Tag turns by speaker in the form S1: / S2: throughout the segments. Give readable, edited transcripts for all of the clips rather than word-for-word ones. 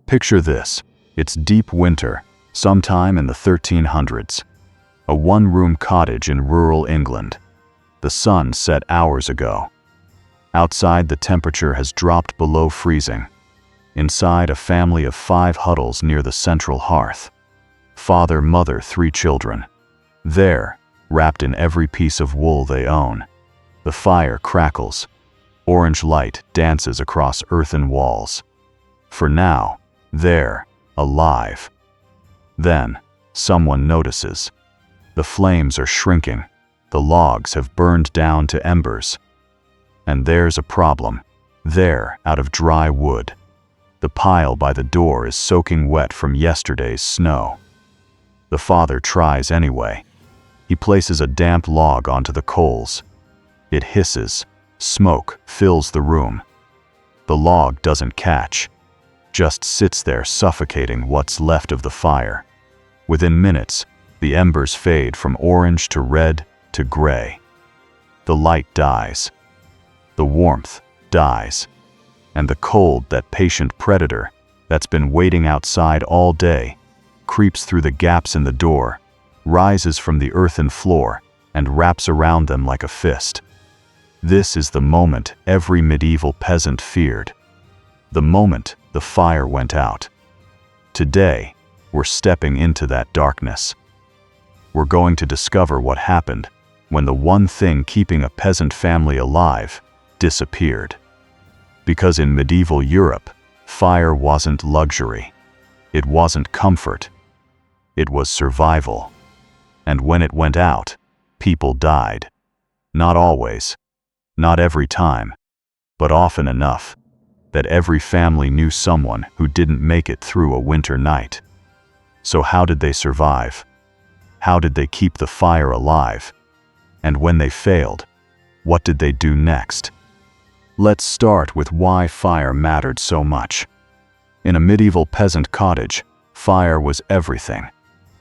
S1: Picture this. It's deep winter, sometime in the 1300s. A one-room cottage in rural England. The sun set hours ago. Outside, the temperature has dropped below freezing. Inside, a family of 5 huddles near the central hearth. Father, mother, 3 children. There, wrapped in every piece of wool they own. The fire crackles. Orange light dances across earthen walls. For now, they're alive. Then, someone notices. The flames are shrinking. The logs have burned down to embers. And there's a problem. They're out of dry wood. The pile by the door is soaking wet from yesterday's snow. The father tries anyway. He places a damp log onto the coals. It hisses. Smoke fills the room. The log doesn't catch. Just sits there suffocating what's left of the fire. Within minutes, the embers fade from orange to red to gray. The light dies. The warmth dies. And the cold, that patient predator that's been waiting outside all day, creeps through the gaps in the door, rises from the earthen floor, and wraps around them like a fist. This is the moment every medieval peasant feared. The moment the fire went out. Today, we're stepping into that darkness. We're going to discover what happened when the one thing keeping a peasant family alive disappeared. Because in medieval Europe, fire wasn't luxury. It wasn't comfort. It was survival. And when it went out, people died. Not always. Not every time. But often enough that every family knew someone who didn't make it through a winter night. So how did they survive? How did they keep the fire alive? And when they failed, what did they do next? Let's start with why fire mattered so much. In a medieval peasant cottage, fire was everything.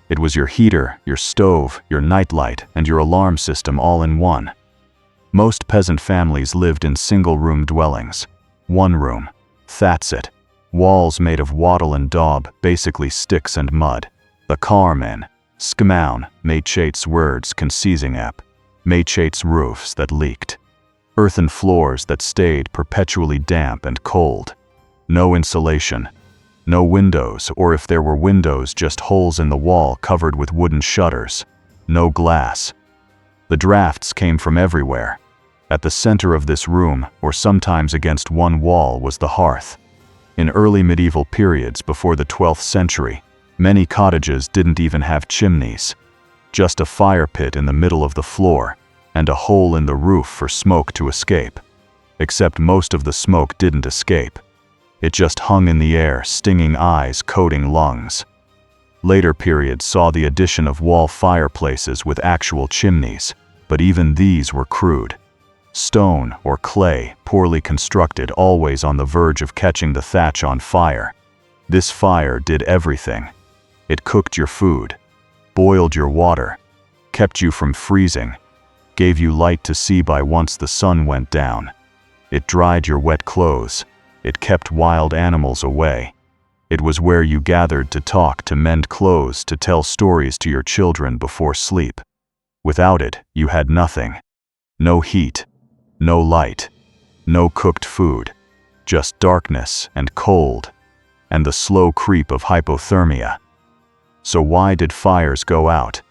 S1: It was your heater, your stove, your nightlight, and your alarm system all in one. Most peasant families lived in single-room dwellings. One room. That's it. Walls made of wattle and daub, basically sticks and mud. The carmen, skmaun, machates words conceasing ep, machates roofs that leaked. Earthen floors that stayed perpetually damp and cold. No insulation. No windows, or if there were windows, just holes in the wall covered with wooden shutters. No glass. The drafts came from everywhere. At the center of this room, or sometimes against one wall, was the hearth. In early medieval periods before the 12th century, many cottages didn't even have chimneys. Just a fire pit in the middle of the floor, and a hole in the roof for smoke to escape. Except most of the smoke didn't escape. It just hung in the air, stinging eyes, coating lungs. Later periods saw the addition of wall fireplaces with actual chimneys, but even these were crude. Stone or clay, poorly constructed, always on the verge of catching the thatch on fire. This fire did everything. It cooked your food, boiled your water, kept you from freezing, gave you light to see by once the sun went down. It dried your wet clothes. It kept wild animals away. It was where you gathered to talk, to mend clothes, to tell stories to your children before sleep. Without it, you had nothing. No heat. No light, no cooked food, just darkness and cold, and the slow creep of hypothermia. So why did fires go out?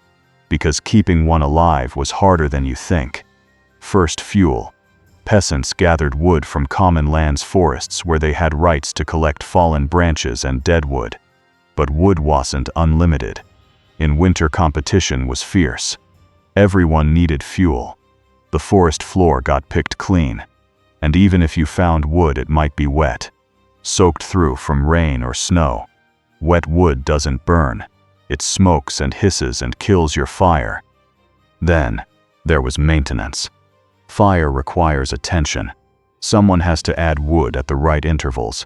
S1: Because keeping one alive was harder than you think. First, fuel. Peasants gathered wood from common lands, forests where they had rights to collect fallen branches and dead wood. But wood wasn't unlimited. In winter, competition was fierce. Everyone needed fuel. The forest floor got picked clean, and even if you found wood, it might be wet, soaked through from rain or snow. Wet wood doesn't burn. It smokes and hisses and kills your fire. Then, there was maintenance. Fire requires attention. Someone has to add wood at the right intervals.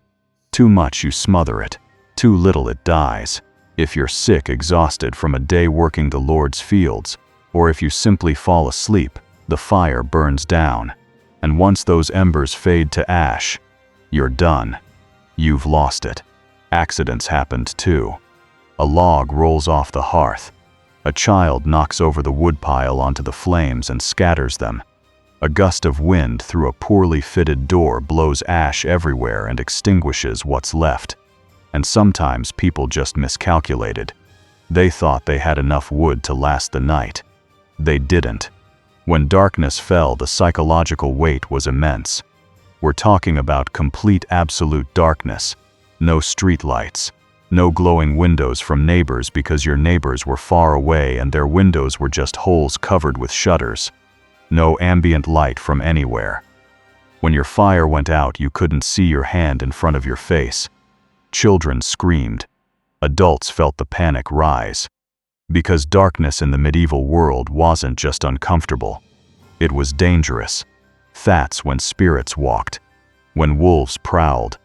S1: Too much, you smother it. Too little, it dies. If you're sick, exhausted from a day working the Lord's fields, or if you simply fall asleep, the fire burns down. And once those embers fade to ash, you're done. You've lost it. Accidents happened too. A log rolls off the hearth. A child knocks over the woodpile onto the flames and scatters them. A gust of wind through a poorly fitted door blows ash everywhere and extinguishes what's left. And sometimes people just miscalculated. They thought they had enough wood to last the night. They didn't. When darkness fell, the psychological weight was immense. We're talking about complete absolute darkness. No streetlights. No glowing windows from neighbors because your neighbors were far away and their windows were just holes covered with shutters. No ambient light from anywhere. When your fire went out, you couldn't see your hand in front of your face. Children screamed. Adults felt the panic rise. Because darkness in the medieval world wasn't just uncomfortable. It was dangerous. That's when spirits walked. When wolves prowled.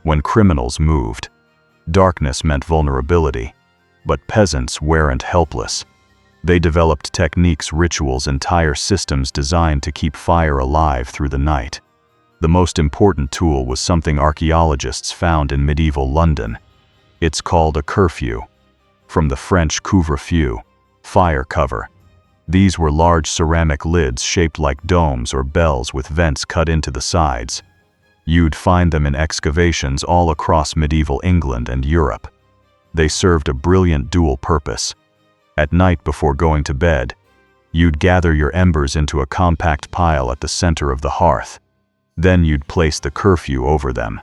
S1: When criminals moved. Darkness meant vulnerability. But peasants weren't helpless. They developed techniques, rituals, entire systems designed to keep fire alive through the night. The most important tool was something archaeologists found in medieval London. It's called a curfew. From the French couvre-feu, fire cover. These were large ceramic lids shaped like domes or bells with vents cut into the sides. You'd find them in excavations all across medieval England and Europe. They served a brilliant dual purpose. At night before going to bed, you'd gather your embers into a compact pile at the center of the hearth. Then you'd place the curfew over them.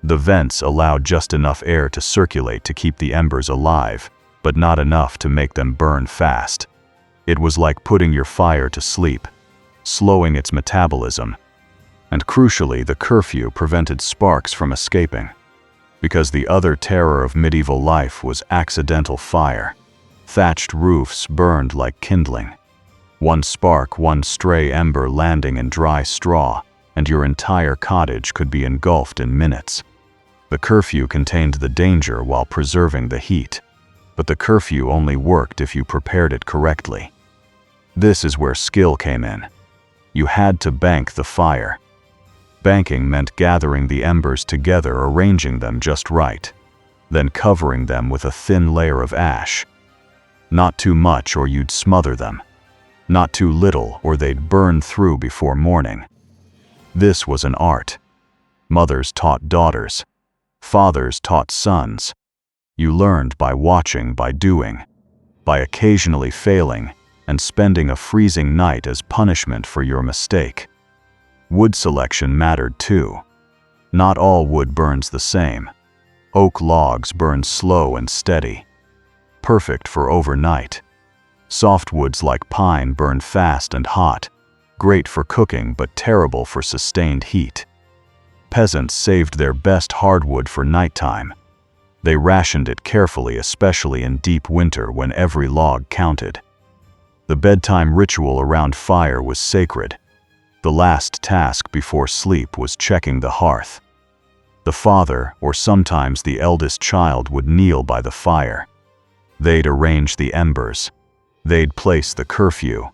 S1: The vents allowed just enough air to circulate to keep the embers alive, but not enough to make them burn fast. It was like putting your fire to sleep, slowing its metabolism. And crucially, the curfew prevented sparks from escaping. Because the other terror of medieval life was accidental fire. Thatched roofs burned like kindling. One spark, one stray ember landing in dry straw, and your entire cottage could be engulfed in minutes. The curfew contained the danger while preserving the heat. But the curfew only worked if you prepared it correctly. This is where skill came in. You had to bank the fire. Banking meant gathering the embers together, arranging them just right, then covering them with a thin layer of ash. Not too much or you'd smother them. Not too little or they'd burn through before morning. This was an art. Mothers taught daughters. Fathers taught sons. You learned by watching, by doing, by occasionally failing, and spending a freezing night as punishment for your mistake. Wood selection mattered too. Not all wood burns the same. Oak logs burn slow and steady. Perfect for overnight. Softwoods like pine burn fast and hot. Great for cooking but terrible for sustained heat. Peasants saved their best hardwood for nighttime. They rationed it carefully, especially in deep winter when every log counted. The bedtime ritual around fire was sacred. The last task before sleep was checking the hearth. The father, or sometimes the eldest child, would kneel by the fire. They'd arrange the embers. They'd place the curfew.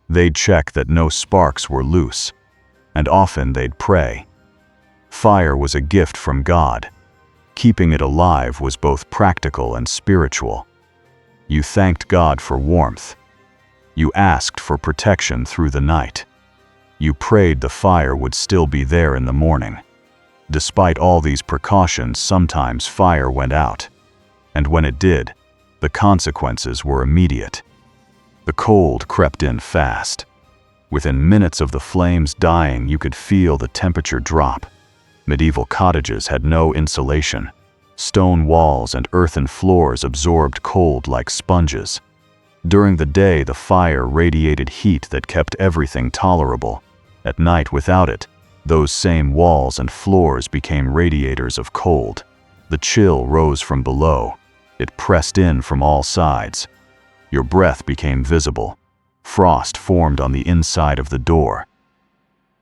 S1: They'd check that no sparks were loose. And often they'd pray. Fire was a gift from God. Keeping it alive was both practical and spiritual. You thanked God for warmth. You asked for protection through the night. You prayed the fire would still be there in the morning. Despite all these precautions, sometimes fire went out. And when it did, the consequences were immediate. The cold crept in fast. Within minutes of the flames dying, you could feel the temperature drop. Medieval cottages had no insulation. Stone walls and earthen floors absorbed cold like sponges. During the day, the fire radiated heat that kept everything tolerable. At night, without it, those same walls and floors became radiators of cold. The chill rose from below. It pressed in from all sides. Your breath became visible. Frost formed on the inside of the door.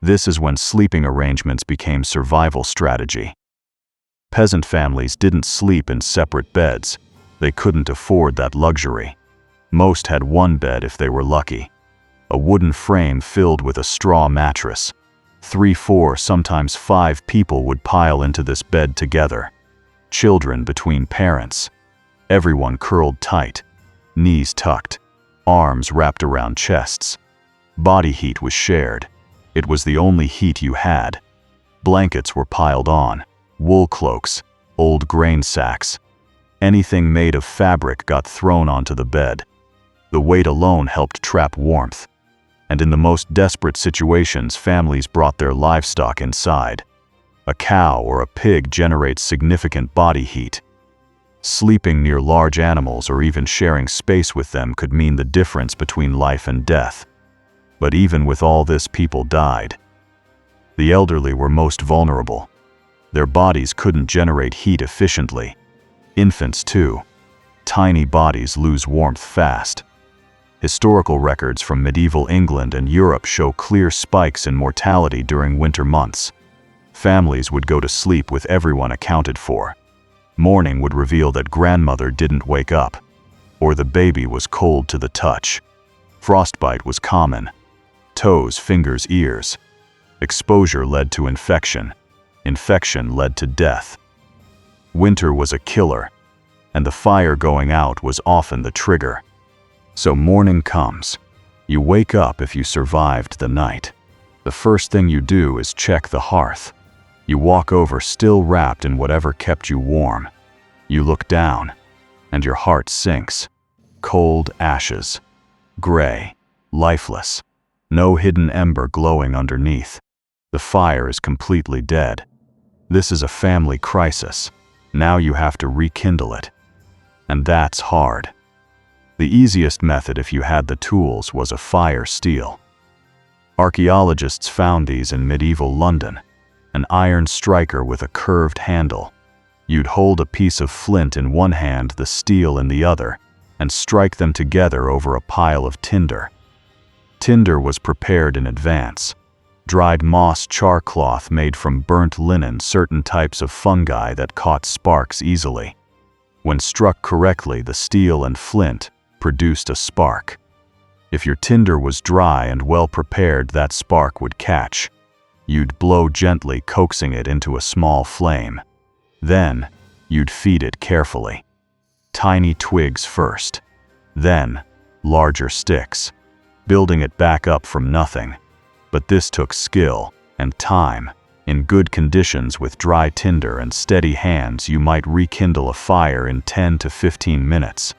S1: This is when sleeping arrangements became survival strategy. Peasant families didn't sleep in separate beds. They couldn't afford that luxury. Most had one bed if they were lucky. A wooden frame filled with a straw mattress. 3, 4, sometimes 5 people would pile into this bed together. children between parents. Everyone curled tight, knees tucked, arms wrapped around chests. Body heat was shared. It was the only heat you had. Blankets were piled on, wool cloaks, old grain sacks. Anything made of fabric got thrown onto the bed. The weight alone helped trap warmth. And in the most desperate situations, families brought their livestock inside. A cow or a pig generates significant body heat. Sleeping near large animals or even sharing space with them could mean the difference between life and death. But even with all this, people died. The elderly were most vulnerable. Their bodies couldn't generate heat efficiently. Infants too. Tiny bodies lose warmth fast. Historical records from medieval England and Europe show clear spikes in mortality during winter months. Families would go to sleep with everyone accounted for. Morning would reveal that grandmother didn't wake up, or the baby was cold to the touch. Frostbite was common. Toes, fingers, ears. Exposure led to infection. Infection led to death. Winter was a killer, and the fire going out was often the trigger. So morning comes. You wake up if you survived the night. The first thing you do is check the hearth. You walk over, still wrapped in whatever kept you warm. You look down, and your heart sinks. Cold ashes. Gray. Lifeless. No hidden ember glowing underneath. The fire is completely dead. This is a family crisis. Now you have to rekindle it. And that's hard. The easiest method, if you had the tools, was a fire steel. Archaeologists found these in medieval London. An iron striker with a curved handle. You'd hold a piece of flint in one hand, the steel in the other, and strike them together over a pile of tinder. Tinder was prepared in advance. Dried moss, char cloth made from burnt linen, certain types of fungi that caught sparks easily. When struck correctly, the steel and flint produced a spark. If your tinder was dry and well prepared, that spark would catch. You'd blow gently, coaxing it into a small flame. Then, you'd feed it carefully. Tiny twigs first. Then, larger sticks. Building it back up from nothing. But this took skill and time. In good conditions with dry tinder and steady hands, you might rekindle a fire in 10 to 15 minutes.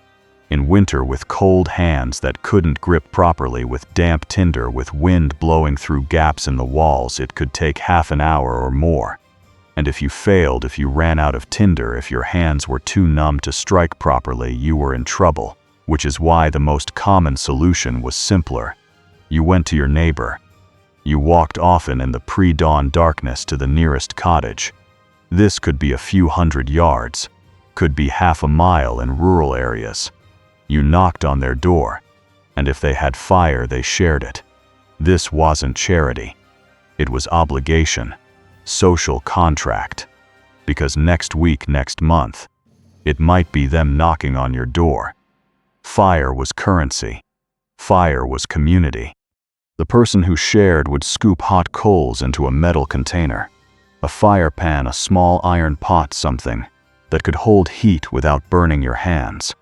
S1: In winter, with cold hands that couldn't grip properly, with damp tinder, with wind blowing through gaps in the walls, it could take half an hour or more. And if you failed, if you ran out of tinder, if your hands were too numb to strike properly, you were in trouble. Which is why the most common solution was simpler. You went to your neighbor. You walked often in the pre-dawn darkness to the nearest cottage. This could be a few hundred yards, could be half a mile in rural areas. You knocked on their door, and if they had fire, they shared it. This wasn't charity. It was obligation, social contract. Because next week, next month, it might be them knocking on your door. Fire was currency. Fire was community. The person who shared would scoop hot coals into a metal container. A fire pan, a small iron pot, something that could hold heat without burning your hands.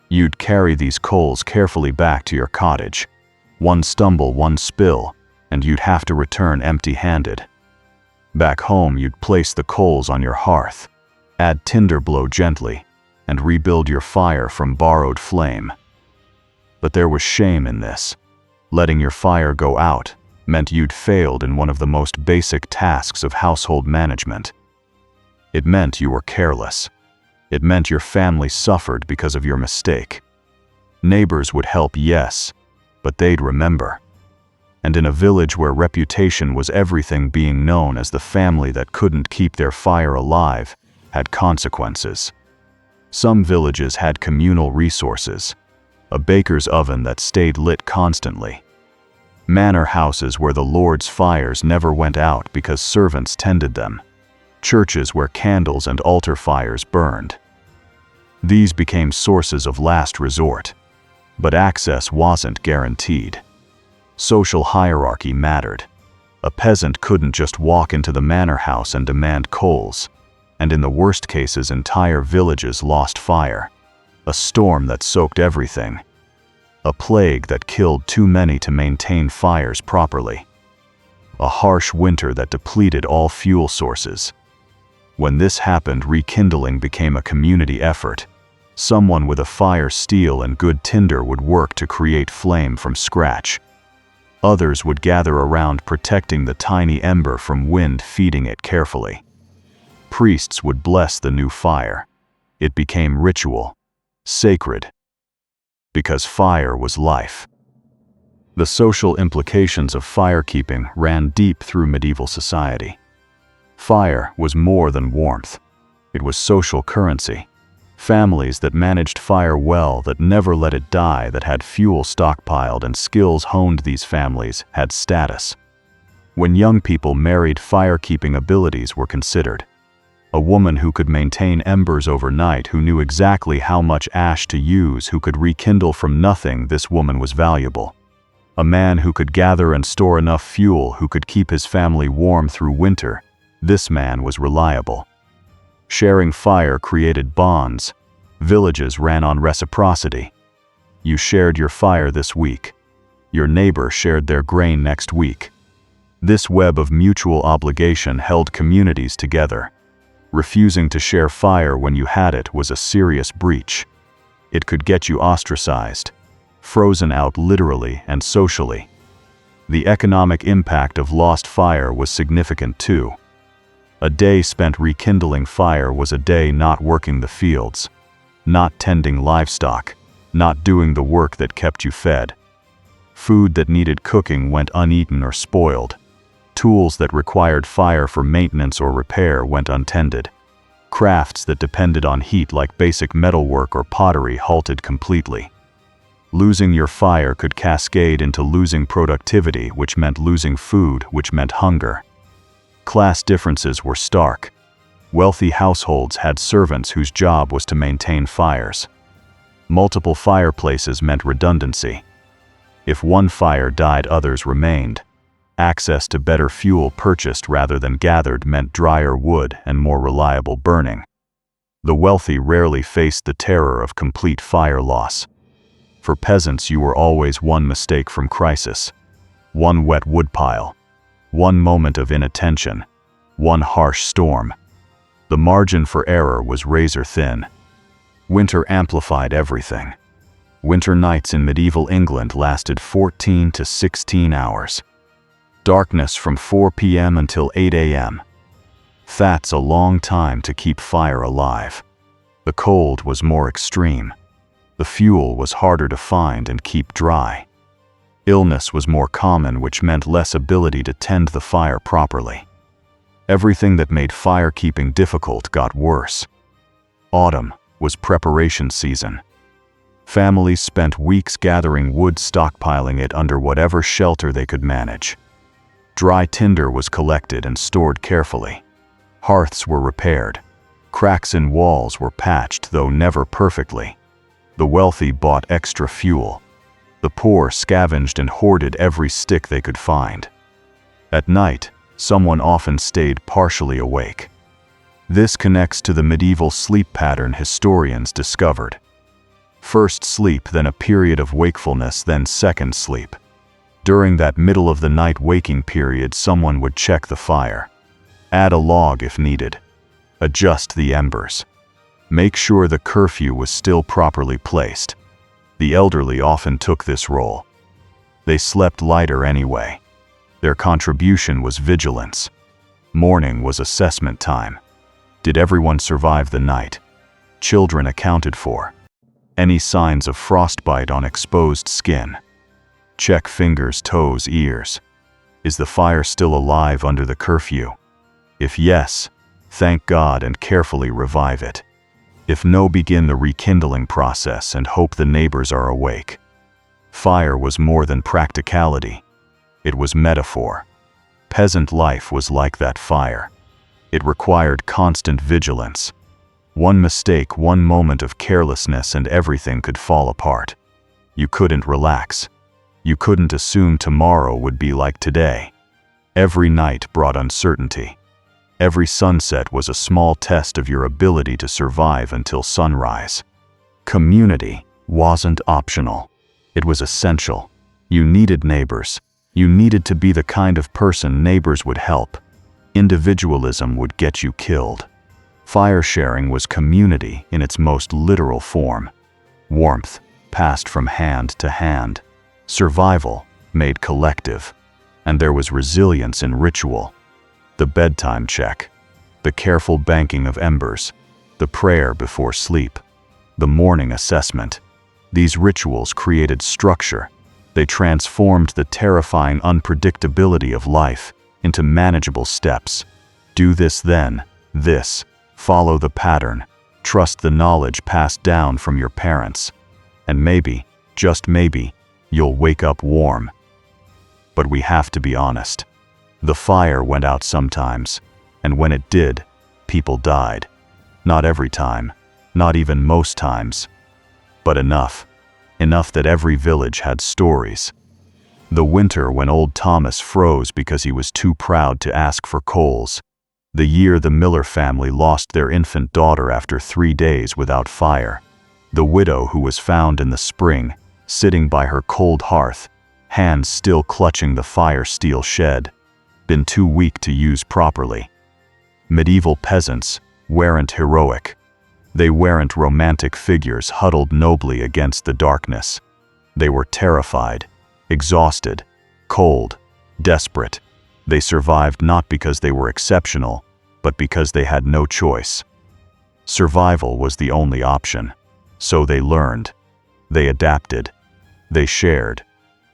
S1: You'd carry these coals carefully back to your cottage. One stumble, one spill, and you'd have to return empty-handed. Back home, you'd place the coals on your hearth, add tinder, blow gently, and rebuild your fire from borrowed flame. But there was shame in this. Letting your fire go out meant you'd failed in one of the most basic tasks of household management. It meant you were careless. It meant your family suffered because of your mistake. Neighbors would help, yes, but they'd remember. And in a village where reputation was everything, being known as the family that couldn't keep their fire alive had consequences. Some villages had communal resources, a baker's oven that stayed lit constantly. Manor houses where the Lord's fires never went out because servants tended them. Churches where candles and altar fires burned. These became sources of last resort, but access wasn't guaranteed. Social hierarchy mattered. A peasant couldn't just walk into the manor house and demand coals. and in the worst cases entire villages lost fire. A storm that soaked everything. A plague that killed too many to maintain fires properly. A harsh winter that depleted all fuel sources. When this happened, rekindling became a community effort. Someone with a fire steel and good tinder would work to create flame from scratch. Others would gather around, protecting the tiny ember from wind, feeding it carefully. Priests would bless the new fire. It became ritual, sacred, because fire was life. The social implications of firekeeping ran deep through medieval society. Fire was more than warmth. It was social currency. Families that managed fire well, that never let it die, that had fuel stockpiled and skills honed, these families had status. When young people married, firekeeping abilities were considered. A woman who could maintain embers overnight, who knew exactly how much ash to use, who could rekindle from nothing, this woman was valuable. A man who could gather and store enough fuel, who could keep his family warm through winter, this man was reliable. Sharing fire created bonds. Villages ran on reciprocity. You shared your fire this week. Your neighbor shared their grain next week. This web of mutual obligation held communities together. Refusing to share fire when you had it was a serious breach. It could get you ostracized, frozen out literally and socially. The economic impact of lost fire was significant too. A day spent rekindling fire was a day not working the fields, not tending livestock, not doing the work that kept you fed. Food that needed cooking went uneaten or spoiled. Tools that required fire for maintenance or repair went untended. Crafts that depended on heat, like basic metalwork or pottery, halted completely. Losing your fire could cascade into losing productivity, which meant losing food, which meant hunger. Class differences were stark. Wealthy households had servants whose job was to maintain fires. Multiple fireplaces meant redundancy. If one fire died, others remained. Access to better fuel, purchased rather than gathered, meant drier wood and more reliable burning. The wealthy rarely faced the terror of complete fire loss. For peasants, you were always one mistake from crisis. One wet woodpile. One moment of inattention. One harsh storm. The margin for error was razor thin. Winter amplified everything. Winter nights in medieval England lasted 14 to 16 hours. Darkness from 4 p.m. until 8 a.m. That's a long time to keep fire alive. The cold was more extreme. The fuel was harder to find and keep dry. Illness was more common, which meant less ability to tend the fire properly. Everything that made firekeeping difficult got worse. Autumn was preparation season. Families spent weeks gathering wood, stockpiling it under whatever shelter they could manage. Dry tinder was collected and stored carefully. Hearths were repaired. Cracks in walls were patched, though never perfectly. The wealthy bought extra fuel. The poor scavenged and hoarded every stick they could find. At night, someone often stayed partially awake. This connects to the medieval sleep pattern historians discovered. First sleep, then a period of wakefulness, then second sleep. During that middle of the night waking period, someone would check the fire. Add a log if needed. Adjust the embers. Make sure the curfew was still properly placed. The elderly often took this role. They slept lighter anyway. Their contribution was vigilance. Morning was assessment time. Did everyone survive the night? Children accounted for. Any signs of frostbite on exposed skin? Check fingers, toes, ears. Is the fire still alive under the curfew? If yes, thank God and carefully revive it. If no, begin the rekindling process and hope the neighbors are awake. Fire was more than practicality. It was metaphor. Peasant life was like that fire. It required constant vigilance. One mistake, one moment of carelessness, and everything could fall apart. You couldn't relax. You couldn't assume tomorrow would be like today. Every night brought uncertainty. Every sunset was a small test of your ability to survive until sunrise. Community wasn't optional. It was essential. You needed neighbors. You needed to be the kind of person neighbors would help. Individualism would get you killed. Fire sharing was community in its most literal form. Warmth passed from hand to hand. Survival made collective. And there was resilience in ritual. The bedtime check, the careful banking of embers, the prayer before sleep, the morning assessment. These rituals created structure. They transformed the terrifying unpredictability of life into manageable steps. Do this then, this. Follow the pattern. Trust the knowledge passed down from your parents. And maybe, just maybe, you'll wake up warm. But we have to be honest. The fire went out sometimes, and when it did, people died. Not every time, not even most times, but enough. Enough that every village had stories. The winter when old Thomas froze because he was too proud to ask for coals. The year the Miller family lost their infant daughter after 3 days without fire. The widow who was found in the spring, sitting by her cold hearth, hands still clutching the fire-steel shed, been too weak to use properly. Medieval peasants weren't heroic. They weren't romantic figures huddled nobly against the darkness. They were terrified, exhausted, cold, desperate. They survived not because they were exceptional, but because they had no choice. Survival was the only option. So they learned. They adapted. They shared.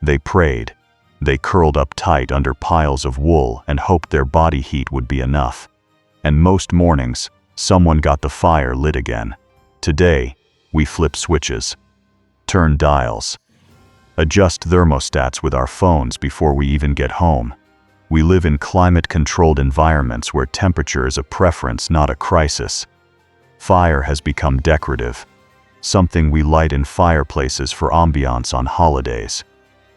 S1: They prayed. They curled up tight under piles of wool and hoped their body heat would be enough. And most mornings, someone got the fire lit again. Today, we flip switches, turn dials, adjust thermostats with our phones before we even get home. We live in climate-controlled environments where temperature is a preference, not a crisis. Fire has become decorative, something we light in fireplaces for ambiance on holidays.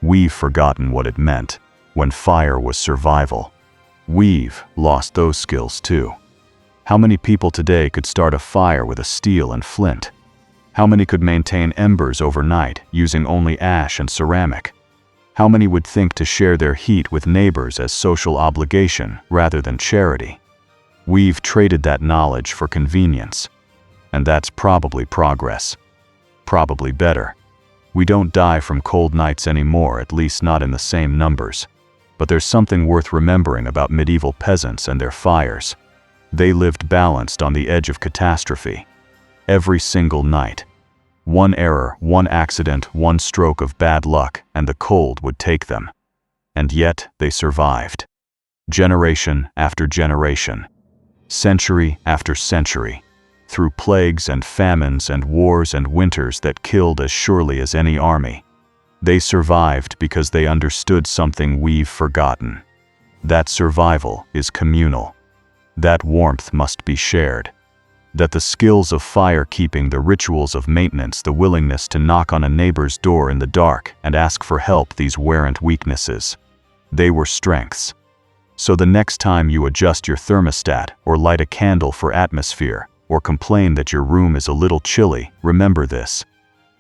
S1: We've forgotten what it meant when fire was survival. We've lost those skills too. How many people today could start a fire with a steel and flint? How many could maintain embers overnight using only ash and ceramic? How many would think to share their heat with neighbors as social obligation rather than charity? We've traded that knowledge for convenience. And that's probably progress. Probably better. We don't die from cold nights anymore, at least not in the same numbers. But there's something worth remembering about medieval peasants and their fires. They lived balanced on the edge of catastrophe. Every single night. One error, one accident, one stroke of bad luck, and the cold would take them. And yet, they survived. Generation after generation. Century after century. Through plagues and famines and wars and winters that killed as surely as any army. They survived because they understood something we've forgotten. That survival is communal. That warmth must be shared. That the skills of fire-keeping, the rituals of maintenance, the willingness to knock on a neighbor's door in the dark and ask for help, these weren't weaknesses. They were strengths. So the next time you adjust your thermostat or light a candle for atmosphere, or complain that your room is a little chilly, remember this.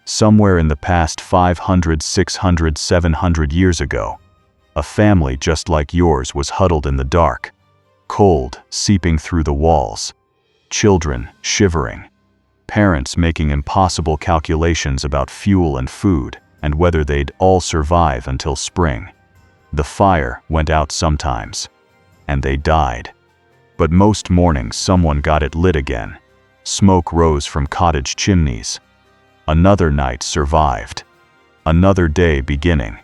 S1: Somewhere in the past 500, 600, 700 years ago, a family just like yours was huddled in the dark, cold seeping through the walls, children shivering, parents making impossible calculations about fuel and food and whether they'd all survive until spring. The fire went out sometimes, and they died. But most mornings someone got it lit again. Smoke rose from cottage chimneys. Another night survived. Another day beginning.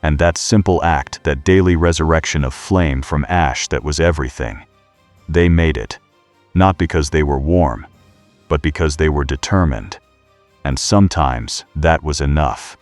S1: And that simple act, that daily resurrection of flame from ash, that was everything. They made it. Not because they were warm, but because they were determined. And sometimes that was enough.